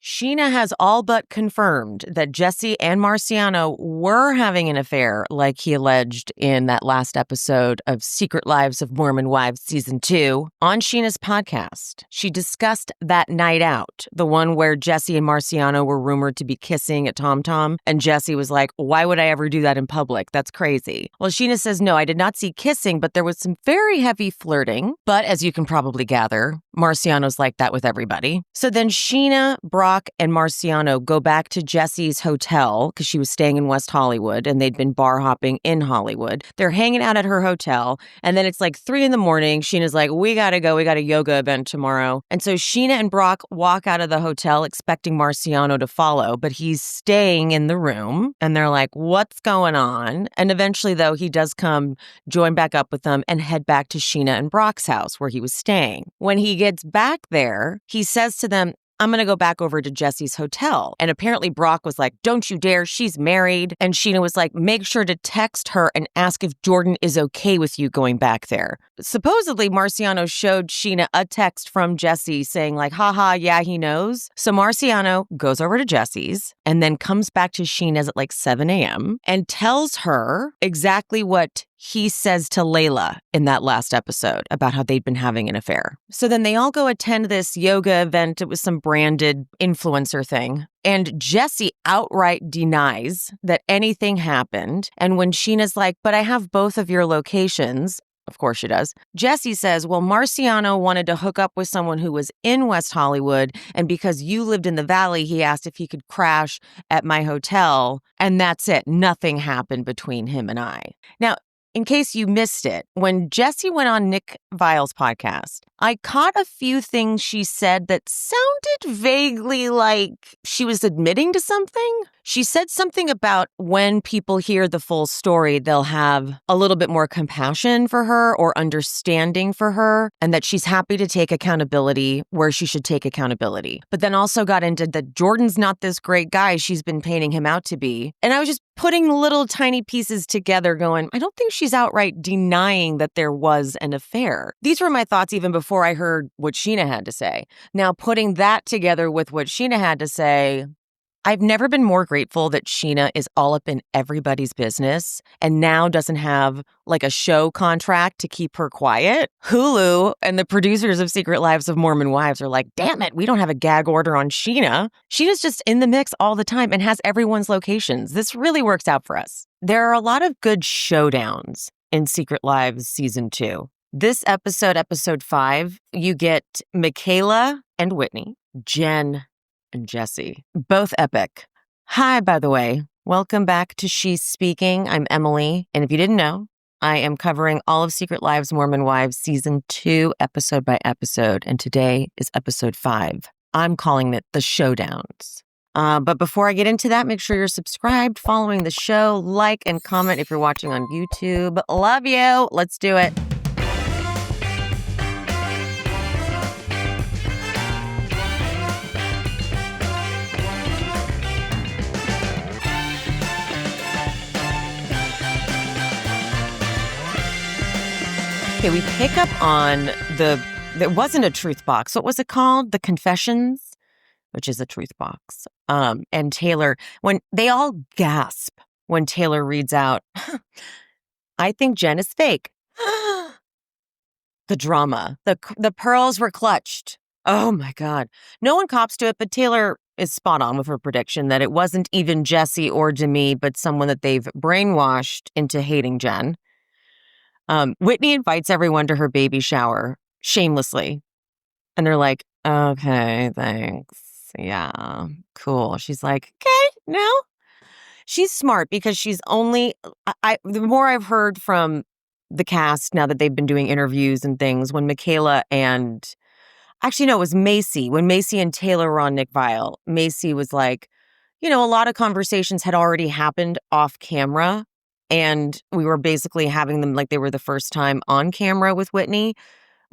Scheana has all but confirmed that Jessi and Marciano were having an affair, like he alleged in that last episode of Secret Lives of Mormon Wives Season 2 on Scheana's podcast. She discussed that night out, the one where Jessi and Marciano were rumored to be kissing at TomTom, and Jessi was like, why would I ever do that in public? That's crazy. Well, Scheana says, no, I did not see kissing, but there was some very heavy flirting. But as you can probably gather, Marciano's like that with everybody. So then Scheana, Brock, and Marciano go back to Jessi's hotel because she was staying in West Hollywood and they'd been bar hopping in Hollywood. They're hanging out at her hotel. And then it's like 3 a.m. Scheana's like, we gotta go. We got a yoga event tomorrow. And so Scheana and Brock walk out of the hotel expecting Marciano to follow, but he's staying in the room. And they're like, what's going on? And eventually, though, he does come, join back up with them and head back to Scheana and Brock's house where he was staying. When he gets back there, he says to them, I'm going to go back over to Jessi's hotel. And apparently Brock was like, don't you dare, she's married. And Scheana was like, make sure to text her and ask if Jordan is okay with you going back there. Supposedly, Marciano showed Scheana a text from Jessi saying like, haha, yeah, he knows. So Marciano goes over to Jessi's and then comes back to Scheana's at like 7 a.m. and tells her exactly what he says to Layla in that last episode about how they'd been having an affair. So then they all go attend this yoga event. It was some branded influencer thing. And Jessi outright denies that anything happened. And when Sheena's like, but I have both of your locations, of course she does, Jessi says, well, Marciano wanted to hook up with someone who was in West Hollywood. And because you lived in the Valley, he asked if he could crash at my hotel. And that's it. Nothing happened between him and I. Now, in case you missed it, when Jessi went on Nick Viall's podcast, I caught a few things she said that sounded vaguely like she was admitting to something. She said something about when people hear the full story, they'll have a little bit more compassion for her or understanding for her, and that she's happy to take accountability where she should take accountability. But then also got into that Jordan's not this great guy she's been painting him out to be. And I was just putting little tiny pieces together going, I don't think she's outright denying that there was an affair. These were my thoughts even before I heard what Scheana had to say. Now, putting that together with what Scheana had to say, I've never been more grateful that Scheana is all up in everybody's business and now doesn't have like a show contract to keep her quiet. Hulu and the producers of Secret Lives of Mormon Wives are like, damn it, we don't have a gag order on Scheana. Scheana's just in the mix all the time and has everyone's locations. This really works out for us. There are a lot of good showdowns in Secret Lives Season 2. This episode, episode 5, you get Michaela and Whitney, Jen and Jessi, both epic. Hi, by the way. Welcome back to She's Speaking. I'm Emily. And if you didn't know, I am covering all of Secret Lives Mormon Wives Season 2, episode by episode. And today is episode 5. I'm calling it the Showdowns. But before I get into that, make sure you're subscribed, following the show, like, and comment if you're watching on YouTube. Love you. Let's do it. Okay, we pick up on there wasn't a truth box. What was it called? The Confessions, which is a truth box. And Taylor, when they all gasp when Taylor reads out, I think Jen is fake. The drama, the pearls were clutched. Oh my God. No one cops to it, but Taylor is spot on with her prediction that it wasn't even Jessi or Demi, but someone that they've brainwashed into hating Jen. Whitney invites everyone to her baby shower shamelessly. And they're like, okay, thanks. Yeah, cool. She's like, okay, no. She's smart because she's only, the more I've heard from the cast now that they've been doing interviews and things, when Michaela and, actually, no, it was Macy. When Macy and Taylor were on Nick Viall, Macy was like, you know, a lot of conversations had already happened off camera. And we were basically having them like they were the first time on camera with Whitney.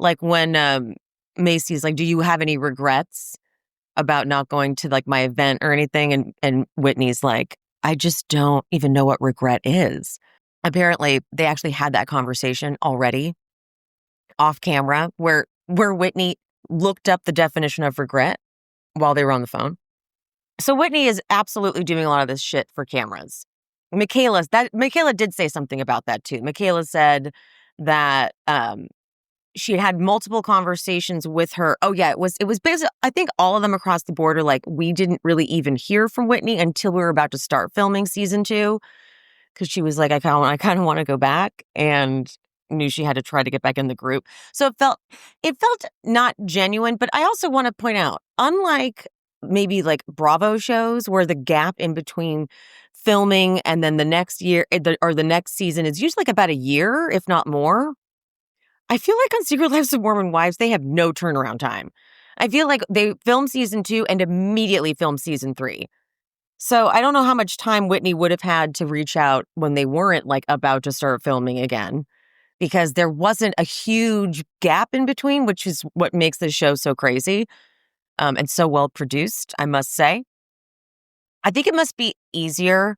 Like when Macy's like, do you have any regrets about not going to like my event or anything? And Whitney's like, I just don't even know what regret is. Apparently, they actually had that conversation already off camera where Whitney looked up the definition of regret while they were on the phone. So Whitney is absolutely doing a lot of this shit for cameras. Michaela did say something about that too. Michaela said that she had multiple conversations with her. Oh yeah, it was basically, I think all of them across the board are like, we didn't really even hear from Whitney until we were about to start filming season 2, because she was like, I kind of want to go back, and knew she had to try to get back in the group. So it felt not genuine. But I also want to point out, unlike maybe like Bravo shows where the gap in between filming and then the next year or the next season is usually like about a year, if not more. I feel like on Secret Lives of Mormon Wives, they have no turnaround time. I feel like they film season 2 and immediately film season 3. So I don't know how much time Whitney would have had to reach out when they weren't like about to start filming again, because there wasn't a huge gap in between, which is what makes this show so crazy and so well produced, I must say. I think it must be easier.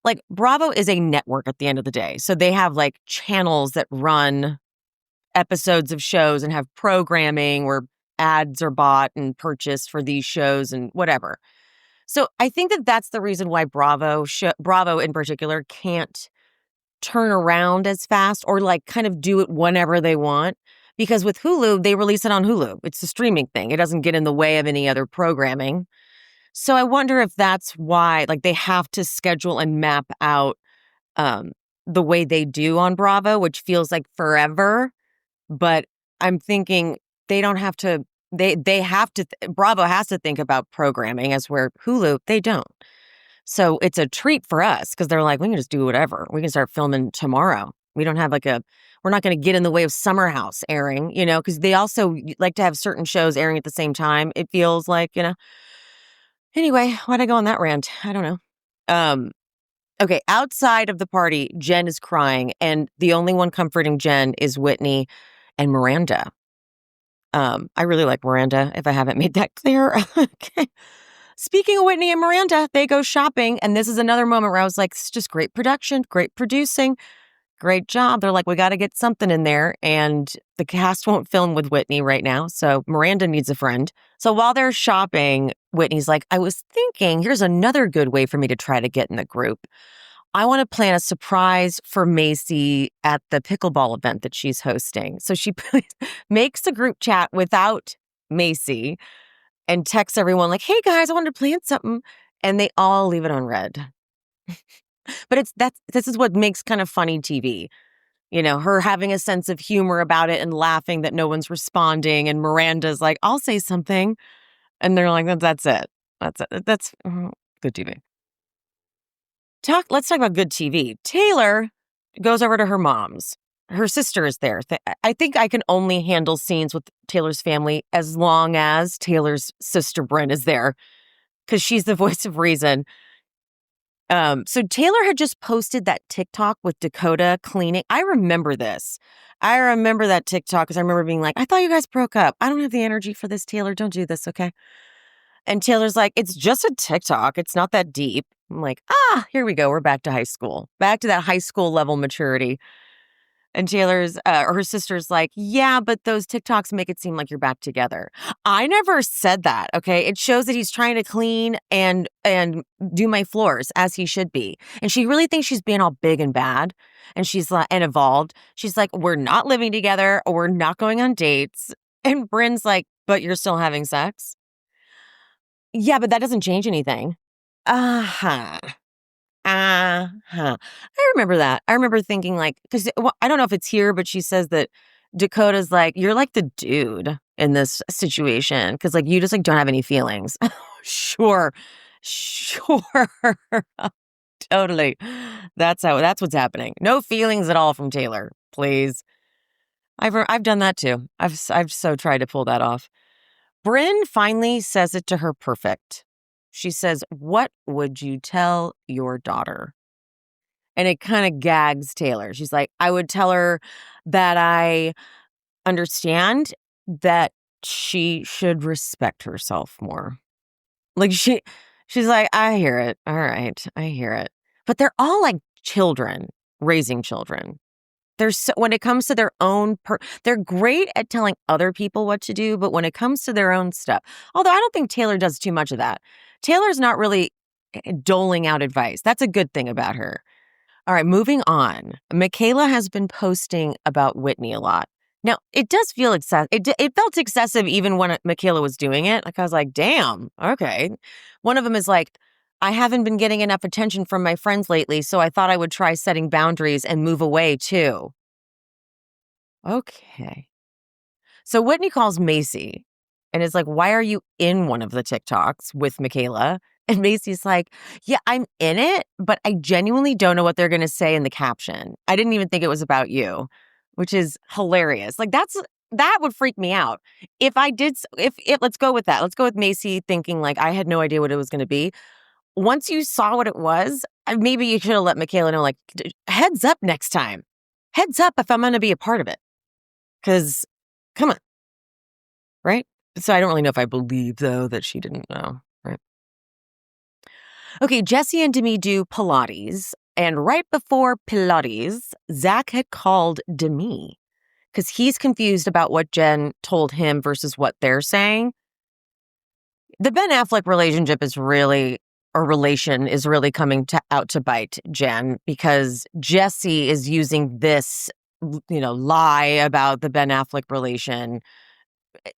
Like, Bravo is a network at the end of the day. So they have like channels that run episodes of shows and have programming where ads are bought and purchased for these shows and whatever. So I think that that's the reason why Bravo in particular can't turn around as fast or like kind of do it whenever they want. Because with Hulu, they release it on Hulu. It's a streaming thing. It doesn't get in the way of any other programming. So I wonder if that's why like they have to schedule and map out the way they do on Bravo, which feels like forever. But I'm thinking they don't have to, they have to, Bravo has to think about programming, as where Hulu, they don't. So it's a treat for us because they're like, we can just do whatever. We can start filming tomorrow. We don't have we're not going to get in the way of Summer House airing, because they also like to have certain shows airing at the same time. It feels like, Anyway, why'd I go on that rant? I don't know. Okay, outside of the party, Jen is crying, and the only one comforting Jen is Whitney and Miranda. I really like Miranda, if I haven't made that clear. Okay. Speaking of Whitney and Miranda, they go shopping, and this is another moment where I was like, it's just great production, great producing, great job. They're like, we got to get something in there, and the cast won't film with Whitney right now, so Miranda needs a friend. So while they're shopping, Whitney's like, I was thinking, here's another good way for me to try to get in the group. I want to plan a surprise for Macy at the pickleball event that she's hosting. So she makes a group chat without Macy and texts everyone like, hey guys, I wanted to plan something. And they all leave it on red. But this is what makes kind of funny TV. Her having a sense of humor about it and laughing that no one's responding. And Miranda's like, I'll say something. And they're like, that's it. That's it. That's good TV. Let's talk about good TV. Taylor goes over to her mom's. Her sister is there. I think I can only handle scenes with Taylor's family as long as Taylor's sister Bryn is there, because she's the voice of reason. So Taylor had just posted that TikTok with Dakota cleaning. I remember this. I remember that TikTok because I remember being like, I thought you guys broke up. I don't have the energy for this, Taylor. Don't do this, okay? And Taylor's like, it's just a TikTok. It's not that deep. I'm like, here we go. We're back to high school. Back to that high school level maturity. And Taylor's, or her sister's like, yeah, but those TikToks make it seem like you're back together. I never said that, okay? It shows that he's trying to clean and do my floors as he should be. And she really thinks she's being all big and bad. And she's like, and evolved. She's like, we're not living together, or we're not going on dates. And Bryn's like, but you're still having sex? Yeah, but that doesn't change anything. Uh-huh. Uh-huh. I remember that. I remember thinking like, because I don't know if it's here, but she says that Dakota's like, you're like the dude in this situation because like you just like don't have any feelings. Sure. Totally. That's what's happening. No feelings at all from Taylor, please. I've done that too. I've so tried to pull that off. Bryn finally says it to her perfect. She says, what would you tell your daughter? And it kind of gags Taylor. She's like, I would tell her that I understand that she should respect herself more. Like she's like, I hear it. All right, I hear it. But they're all like children raising children. when it comes to their own, they're great at telling other people what to do, but when it comes to their own stuff, although I don't think Taylor does too much of that. Taylor's not really doling out advice. That's a good thing about her. All right, moving on. Michaela has been posting about Whitney a lot. Now, it does feel excessive. It felt excessive even when Michaela was doing it. Like, I was like, damn, okay. One of them is like, I haven't been getting enough attention from my friends lately, so I thought I would try setting boundaries and move away too. Okay. So Whitney calls Macy and is like, why are you in one of the TikToks with Michaela? And Macy's like, yeah, I'm in it, but I genuinely don't know what they're going to say in the caption. I didn't even think it was about you, which is hilarious. Like that would freak me out. Let's go with that. Let's go with Macy thinking like I had no idea what it was going to be. Once you saw what it was, maybe you should have let Michaela know, like, heads up next time. Heads up if I'm going to be a part of it. Because, come on. Right? So I don't really know if I believe, though, that she didn't know. Right? Okay, Jessi and Demi do Pilates. And right before Pilates, Zach had called Demi because he's confused about what Jen told him versus what they're saying. The Ben Affleck relationship is really coming out to bite Jen because Jessi is using this, lie about the Ben Affleck relation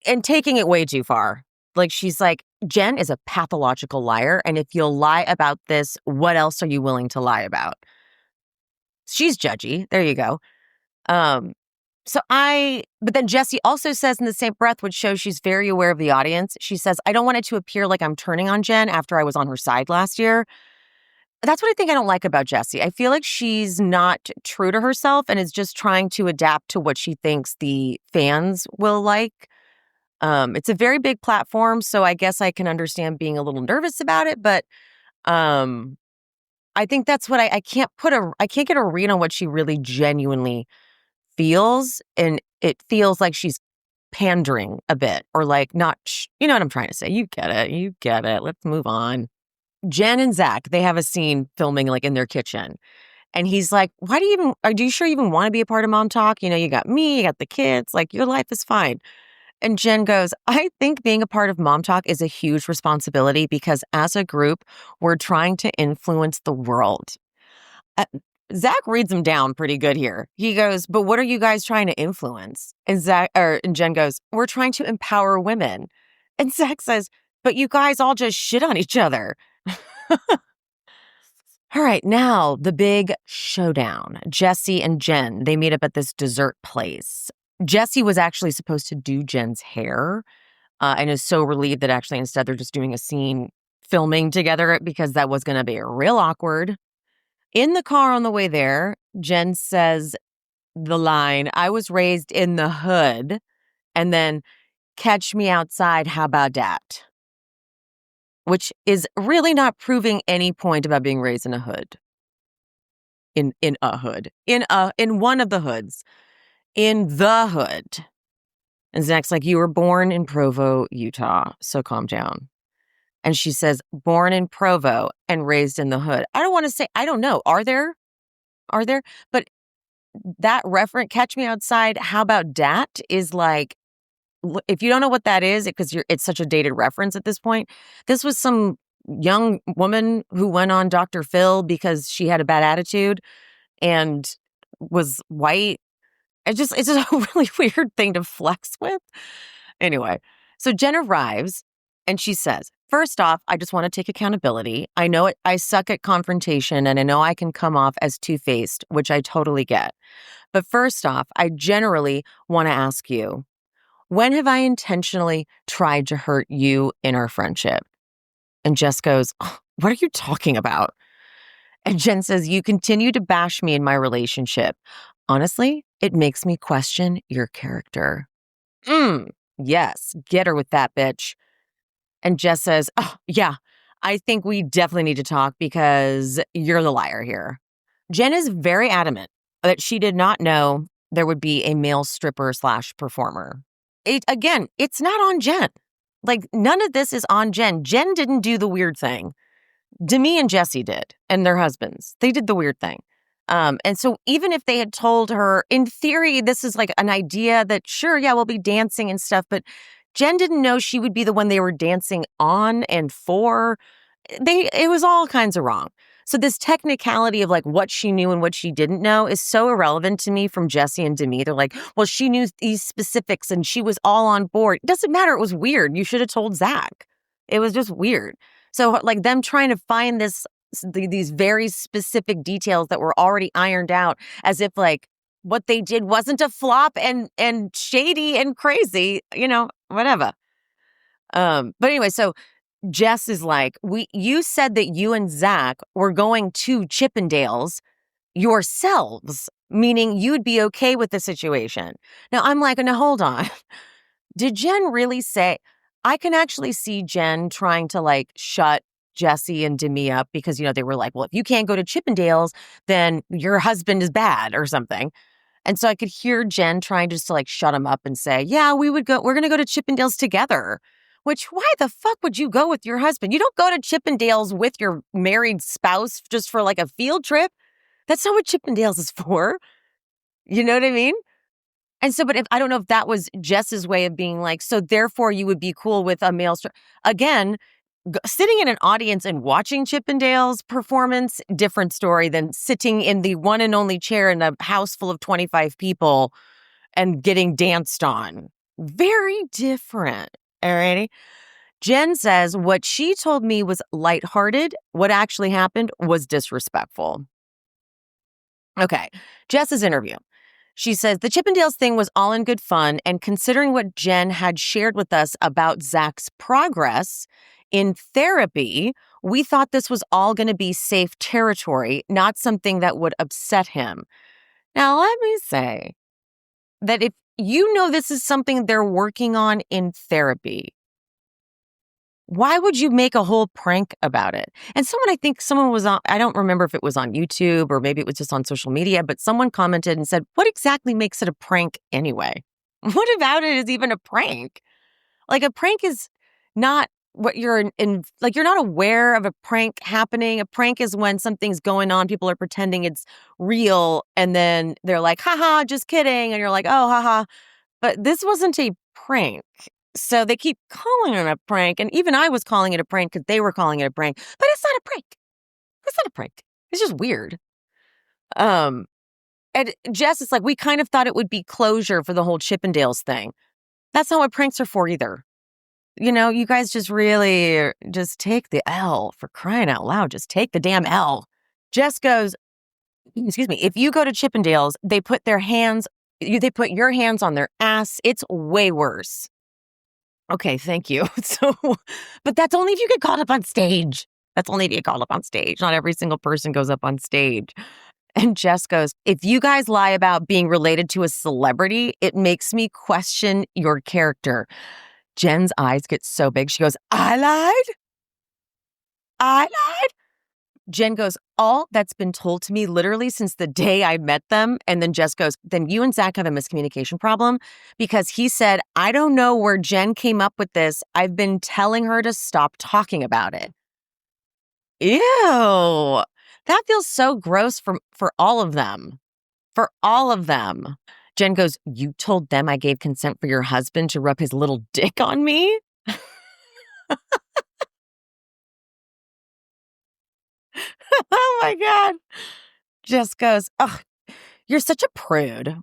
and taking it way too far. Like, she's like, Jen is a pathological liar. And if you'll lie about this, what else are you willing to lie about? She's judgy. There you go. But then Jessi also says in the same breath, which shows she's very aware of the audience. She says, I don't want it to appear like I'm turning on Jen after I was on her side last year. That's what I think I don't like about Jessi. I feel like she's not true to herself and is just trying to adapt to what she thinks the fans will like. It's a very big platform, so I guess I can understand being a little nervous about it, but I think that's what I can't get a read on what she really genuinely feels, and it feels like she's pandering a bit or like not, you know what I'm trying to say. You get it. Let's move on. Jen and Zach, they have a scene filming like in their kitchen. And he's like, are you sure you even want to be a part of Mom Talk? You got me, you got the kids, like your life is fine. And Jen goes, I think being a part of Mom Talk is a huge responsibility because as a group, we're trying to influence the world. Zach reads him down pretty good here. He goes, but what are you guys trying to influence? And Jen goes, we're trying to empower women. And Zach says, but you guys all just shit on each other. All right, now the big showdown. Jessi and Jen, they meet up at this dessert place. Jessi was actually supposed to do Jen's hair and is so relieved that actually instead they're just doing a scene filming together because that was going to be real awkward. In the car on the way there, Jen says the line, I was raised in the hood, and then catch me outside, how about that? Which is really not proving any point about being raised in a hood. In a hood. In one of the hoods. In the hood. And Zach's like, you were born in Provo, Utah, so calm down. And she says, born in Provo and raised in the hood. I don't want to say, I don't know. Are there? But that reference, catch me outside, how about dat, is like, if you don't know what that is, because it's such a dated reference at this point, this was some young woman who went on Dr. Phil because she had a bad attitude and was white. It's just a really weird thing to flex with. Anyway, so Jen arrives and she says, first off, I just want to take accountability. I know I suck at confrontation and I know I can come off as two-faced, which I totally get. But first off, I generally want to ask you, when have I intentionally tried to hurt you in our friendship? And Jess goes, oh, what are you talking about? And Jen says, you continue to bash me in my relationship. Honestly, it makes me question your character. Yes, get her with that bitch. And Jess says, oh, yeah, I think we definitely need to talk because you're the liar here. Jen is very adamant that she did not know there would be a male stripper / performer. It's not on Jen. Like, none of this is on Jen. Jen didn't do the weird thing. Demi and Jessi did, and their husbands. They did the weird thing. And so even if they had told her, in theory, this is like an idea that, sure, yeah, we'll be dancing and stuff, but Jen didn't know she would be the one they were dancing on and for. It was all kinds of wrong. So this technicality of like what she knew and what she didn't know is so irrelevant to me from Jessi and Demi. They're like, well, she knew these specifics and she was all on board. It doesn't matter. It was weird. You should have told Zach. It was just weird. So like them trying to find these very specific details that were already ironed out as if like what they did wasn't a flop and shady and crazy, whatever. But anyway, so Jess is like, you said that you and Zach were going to Chippendales yourselves, meaning you'd be okay with the situation. Now I'm like, no, hold on. Did Jen really say? I can actually see Jen trying to like shut Jessi and Demi up because, they were like, well, if you can't go to Chippendales, then your husband is bad or something. And so I could hear Jen trying just to like shut him up and say, yeah, we're going to go to Chippendales together. Which, why the fuck would you go with your husband? You don't go to Chippendales with your married spouse just for like a field trip. That's not what Chippendales is for. You know what I mean? And so, but I don't know if that was Jess's way of being like, so therefore you would be cool with a male. Again, sitting in an audience and watching Chippendales performance, different story than sitting in the one and only chair in a house full of 25 people and getting danced on. Very different. Alrighty. Jen says what she told me was lighthearted. What actually happened was disrespectful. Okay. Jess's interview. She says the Chippendales thing was all in good fun, and considering what Jen had shared with us about Zach's progress in therapy, we thought this was all going to be safe territory, not something that would upset him. Now, let me say that if this is something they're working on in therapy, why would you make a whole prank about it? And I think someone was on, I don't remember if it was on YouTube or maybe it was just on social media, but someone commented and said, what exactly makes it a prank anyway? What about it is even a prank? Like a prank is not what you're like you're not aware of a prank happening. A prank is when something's going on, people are pretending it's real, and then they're like, haha, just kidding. And you're like, oh, haha. But this wasn't a prank. So they keep calling it a prank. And even I was calling it a prank because they were calling it a prank. But it's not a prank. It's not a prank. It's just weird. And Jess is like, we kind of thought it would be closure for the whole Chippendales thing. That's not what pranks are for either. You guys just really just take the L, for crying out loud. Just take the damn L. Jess goes, excuse me, if you go to Chippendales, they put your hands on their ass. It's way worse. Okay, thank you. But that's only if you get called up on stage. That's only if you get called up on stage. Not every single person goes up on stage. And Jess goes, if you guys lie about being related to a celebrity, it makes me question your character. Jen's eyes get so big. She goes, I lied? I lied? Jen goes, all that's been told to me literally since the day I met them. And then Jess goes, then you and Zach have a miscommunication problem because he said, I don't know where Jen came up with this. I've been telling her to stop talking about it. Ew. That feels so gross for all of them. For all of them. Jen goes, you told them I gave consent for your husband to rub his little dick on me? Oh my God. Jess goes, oh, you're such a prude.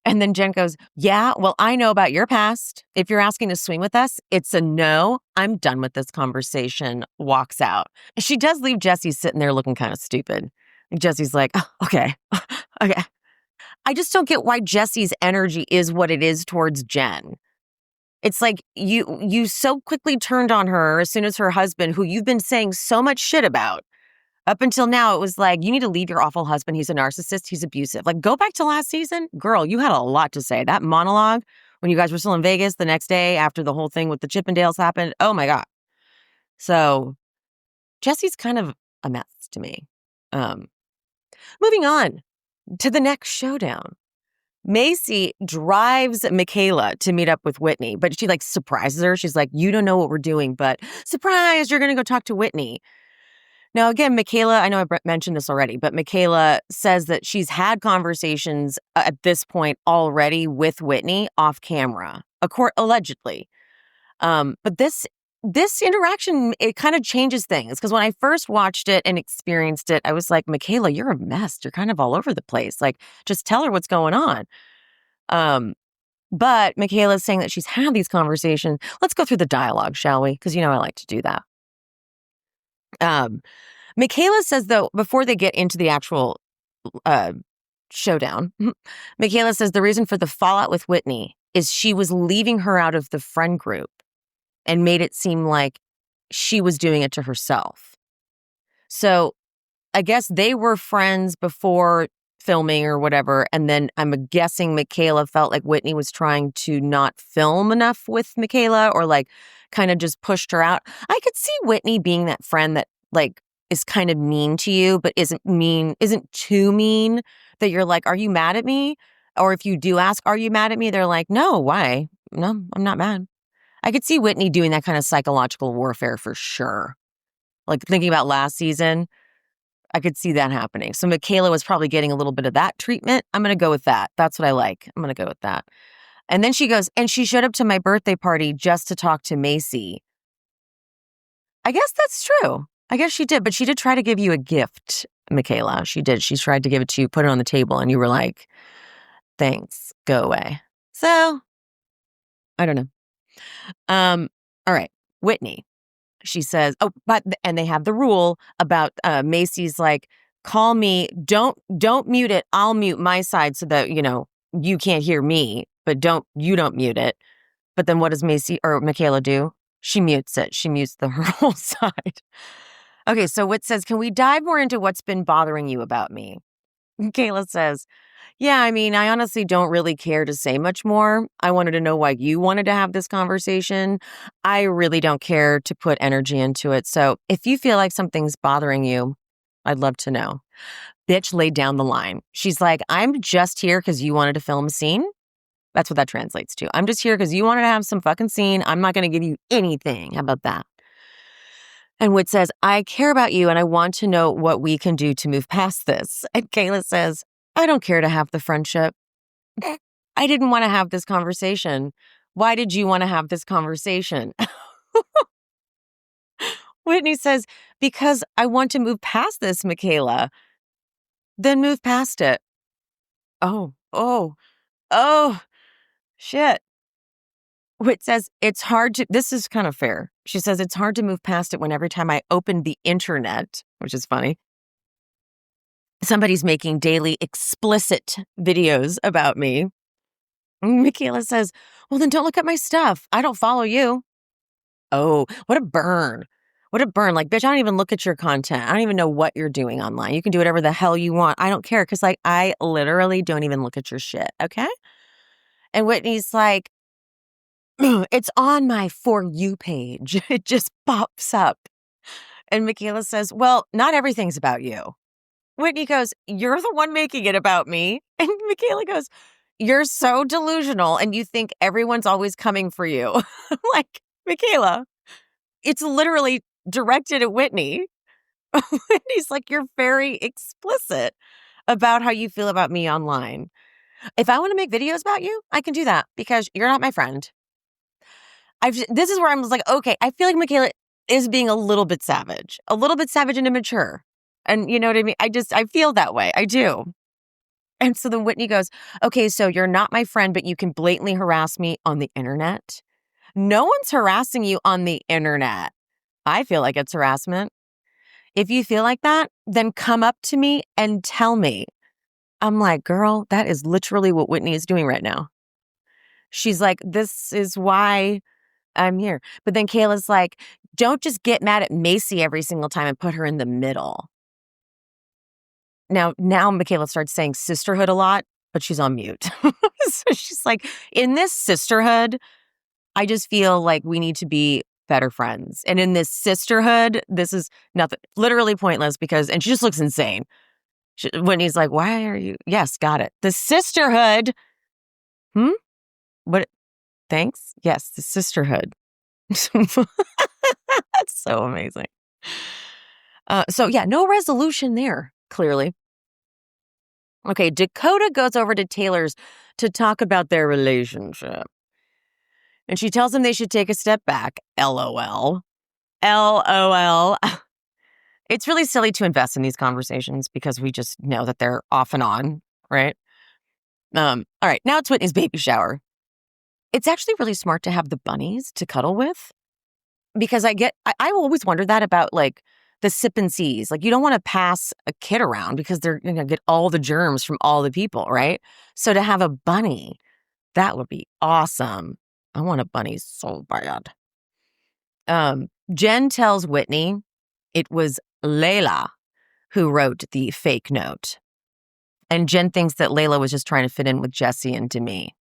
And then Jen goes, yeah, well, I know about your past. If you're asking to swing with us, it's a no. I'm done with this conversation. Walks out. She does leave Jessi sitting there looking kind of stupid. Jessi's like, oh, okay. Okay. I just don't get why Jessi's energy is what it is towards Jen. It's like you so quickly turned on her as soon as her husband, who you've been saying so much shit about, up until now, it was like, you need to leave your awful husband. He's a narcissist. He's abusive. Like, go back to last season. Girl, you had a lot to say. That monologue when you guys were still in Vegas the next day after the whole thing with the Chippendales happened. Oh, my God. So Jessi's kind of a mess to me. Moving on to the next showdown. Macy drives Michaela to meet up with Whitney, but she like surprises her. She's like, you don't know what we're doing, but surprise, you're going to go talk to Whitney. Now, again, Michaela, I know I mentioned this already, but Michaela says that she's had conversations at this point already with Whitney off camera, allegedly. But this interaction, it kind of changes things, because when I first watched it and experienced it, I was like, Michaela, you're a mess. You're kind of all over the place. Like, just tell her what's going on. But Michaela's saying that she's had these conversations. Let's go through the dialogue, shall we? Because, I like to do that. Michaela says, though, before they get into the actual showdown, Michaela says the reason for the fallout with Whitney is she was leaving her out of the friend group and made it seem like she was doing it to herself. So I guess they were friends before filming or whatever. And then I'm guessing Michaela felt like Whitney was trying to not film enough with Michaela, or like kind of just pushed her out. I could see Whitney being that friend that like is kind of mean to you, but isn't too mean that you're like, are you mad at me? Or if you do ask, are you mad at me? They're like, no, why? No, I'm not mad. I could see Whitney doing that kind of psychological warfare for sure. Like thinking about last season, I could see that happening. So Michaela was probably getting a little bit of that treatment. I'm going to go with that. That's what I like. I'm going to go with that. And then she goes, and she showed up to my birthday party just to talk to Macy. I guess that's true. I guess she did. But she did try to give you a gift, Michaela. She did. She tried to give it to you, put it on the table, and you were like, thanks, go away. So, I don't know. All right. Whitney. She says, and they have the rule about Macy's like, call me, don't mute it. I'll mute my side so that, you can't hear me, but don't mute it. But then what does Macy or Michaela do? She mutes it. She mutes her whole side. Okay, so Whit says, can we dive more into what's been bothering you about me? Michaela says, yeah, I mean, I honestly don't really care to say much more. I wanted to know why you wanted to have this conversation. I really don't care to put energy into it. So if you feel like something's bothering you, I'd love to know. Bitch laid down the line. She's like, I'm just here because you wanted to film a scene. That's what that translates to. I'm just here because you wanted to have some fucking scene. I'm not going to give you anything. How about that? And Whit says, I care about you and I want to know what we can do to move past this. And Kayla says, I don't care to have the friendship. I didn't want to have this conversation. Why did you want to have this conversation? Whitney says, because I want to move past this, Michaela. Then move past it. Oh, shit. Whit says, it's hard to, this is kind of fair. She says, it's hard to move past it when every time I open the internet, which is funny, somebody's making daily explicit videos about me. Michaela says, well, then don't look at my stuff. I don't follow you. Oh, what a burn. What a burn. Like, bitch, I don't even look at your content. I don't even know what you're doing online. You can do whatever the hell you want. I don't care. Because, like, I literally don't even look at your shit. Okay? And Whitney's like, it's on my For You page. It just pops up. And Michaela says, well, not everything's about you. Whitney goes, you're the one making it about me. And Michaela goes, you're so delusional and you think everyone's always coming for you. I'm like, Michaela, it's literally directed at Whitney. Whitney's like, you're very explicit about how you feel about me online. If I want to make videos about you, I can do that because you're not my friend. This is where I was like, okay, I feel like Michaela is being a little bit savage and immature. And you know what I mean? I feel that way. I do. And so then Whitney goes, okay, so you're not my friend, but you can blatantly harass me on the internet. No one's harassing you on the internet. I feel like it's harassment. If you feel like that, then come up to me and tell me. I'm like, girl, that is literally what Whitney is doing right now. She's like, this is why I'm here. But then Kayla's like, don't just get mad at Macy every single time and put her in the middle. Now Michaela starts saying sisterhood a lot, but she's on mute. So she's like, in this sisterhood, I just feel like we need to be better friends. And in this sisterhood, this is nothing, literally pointless and she just looks insane. Whitney's like, why are you? Yes, got it. The sisterhood. What? Thanks. Yes, the sisterhood. That's so amazing. No resolution there, clearly. Okay, Dakota goes over to Taylor's to talk about their relationship. And she tells him they should take a step back. LOL. LOL. It's really silly to invest in these conversations because we just know that they're off and on, right? All right, now it's Whitney's baby shower. It's actually really smart to have the bunnies to cuddle with because I always wonder that about like the sip and sees. Like you don't want to pass a kid around because they're going to get all the germs from all the people, right? So to have a bunny, that would be awesome. I want a bunny so bad. Jen tells Whitney it was Layla who wrote the fake note. And Jen thinks that Layla was just trying to fit in with Jessi and Demi.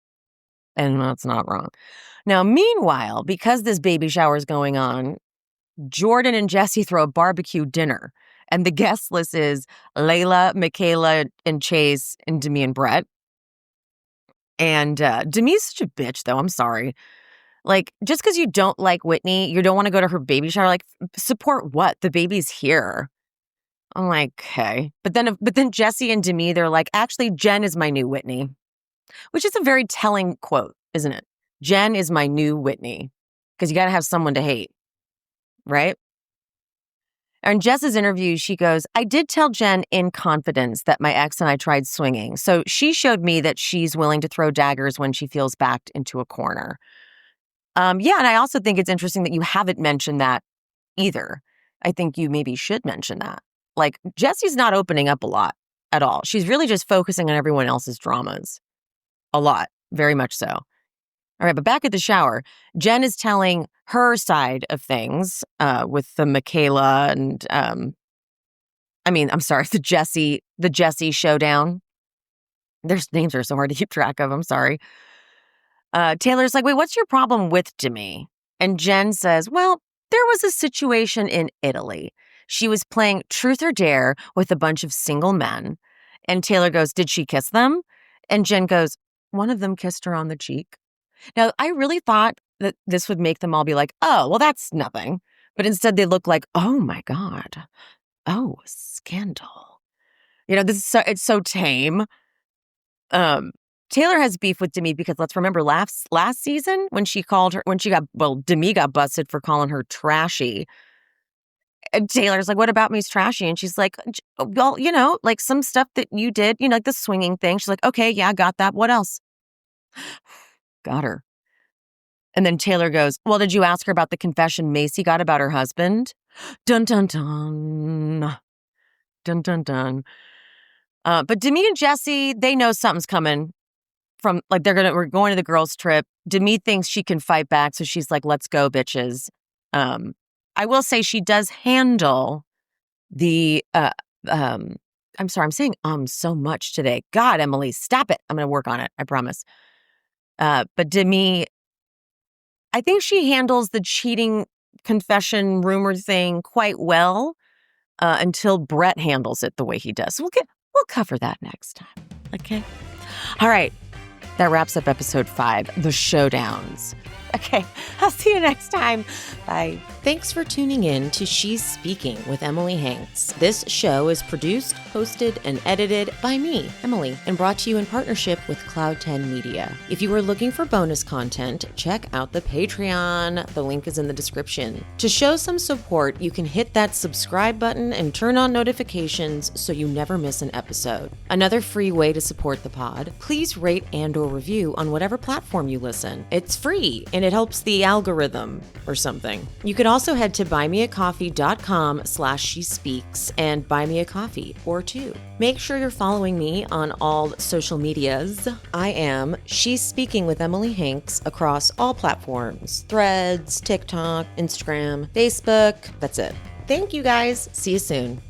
And that's not wrong. Now, meanwhile, because this baby shower is going on, Jordan and Jessi throw a barbecue dinner. And the guest list is Layla, Michaela, and Chase, and Demi and Brett. And Demi's such a bitch, though. I'm sorry. Like, just because you don't like Whitney, you don't want to go to her baby shower, like, support what? The baby's here. I'm like, okay. But then Jessi and Demi, they're like, actually, Jen is my new Whitney. Which is a very telling quote, isn't it? Jen is my new Whitney. Because you got to have someone to hate, right? In Jess's interview, she goes, I did tell Jen in confidence that my ex and I tried swinging. So she showed me that she's willing to throw daggers when she feels backed into a corner. And I also think it's interesting that you haven't mentioned that either. I think you maybe should mention that. Like, Jessi's not opening up a lot at all. She's really just focusing on everyone else's dramas. A lot. Very much so. All right, but back at the shower, Jen is telling her side of things with the Michaela and, the Jessi showdown. Their names are so hard to keep track of. I'm sorry. Taylor's like, wait, what's your problem with Demi? And Jen says, well, there was a situation in Italy. She was playing Truth or Dare with a bunch of single men. And Taylor goes, did she kiss them? And Jen goes, one of them kissed her on the cheek. Now, I really thought that this would make them all be like, oh, well, that's nothing. But instead they look like, oh, my God. Oh, scandal. It's so tame. Taylor has beef with Demi because let's remember last season when Demi got busted for calling her trashy. And Taylor's like, what about me's trashy? And she's like, well, like some stuff that you did, like the swinging thing. She's like, okay, yeah, got that. What else? Got her. And then Taylor goes, well, did you ask her about the confession Macy got about her husband? Dun, dun, dun. Dun, dun, dun. But Demi and Jessi, they know something's coming from, like, we're going to the girls' trip. Demi thinks she can fight back. So she's like, let's go, bitches. I will say she does handle the, I'm sorry, I'm saying so much today. God, Emily, stop it. I'm going to work on it. I promise. But Demi, I think she handles the cheating confession rumor thing quite well until Brett handles it the way he does. So we'll cover that next time. Okay. All right. That wraps up episode 5, The Showdowns. Okay, I'll see you next time. Bye. Thanks for tuning in to She's Speaking with Emily Hanks. This show is produced, hosted, and edited by me, Emily, and brought to you in partnership with Cloud 10 Media. If you are looking for bonus content, check out the Patreon. The link is in the description. To show some support, you can hit that subscribe button and turn on notifications so you never miss an episode. Another free way to support the pod, please rate and/or review on whatever platform you listen. It's free, and it helps the algorithm or something. You can also head to buymeacoffee.com/shespeaks and buy me a coffee or two. Make sure you're following me on all social medias. I am She's Speaking with Emily Hanks across all platforms: Threads, TikTok, Instagram, Facebook. That's it. Thank you guys. See you soon.